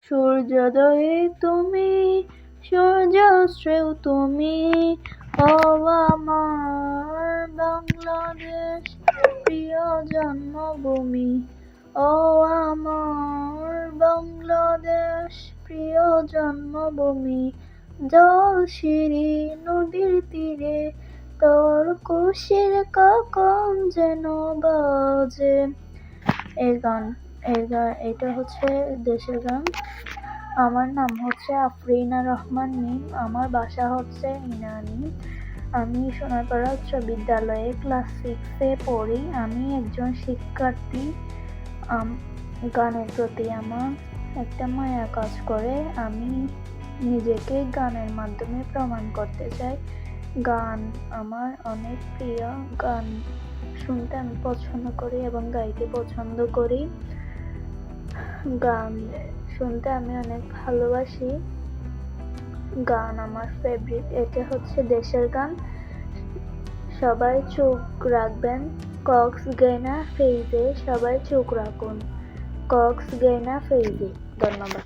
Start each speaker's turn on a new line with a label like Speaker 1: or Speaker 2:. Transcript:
Speaker 1: সূর্যোদয়ে তুমি, সূর্যাস্তেও তুমি, ও আমার বাংলাদেশ প্রিয় জন্মভূমি। ও আমার বাংলাদেশ প্রিয় জন্মভূমি। জলশিরি নদীর তীরে তোর খুশির কখন যেন বাজে। এটা হচ্ছে দেশের গান। আমার নাম হচ্ছে আফরিনা রহমান মিম। আমার বাসা হচ্ছে ইনানি। আমি সোনারপাড়া উচ্চ বিদ্যালয়ে ক্লাস 6-এ পড়ি। আমি একজন শিক্ষার্থী। গানের প্রতি আমার একটা মায়া কাজ করে। আমি নিজেকে গানের মাধ্যমে প্রমাণ করতে চাই। গান আমার অনেক প্রিয়। গান শুনতে আমি পছন্দ করি এবং গাইতে পছন্দ করি। গান শুনতে আমি অনেক ভালোবাসি। গান আমার ফেভারিট। এটা হচ্ছে দেশের গান। সবাই চোখ রাখবেন কক্সবাজার ফেজে। সবাই চোখ রাখুন কক্সবাজার ফেজে। ধন্যবাদ।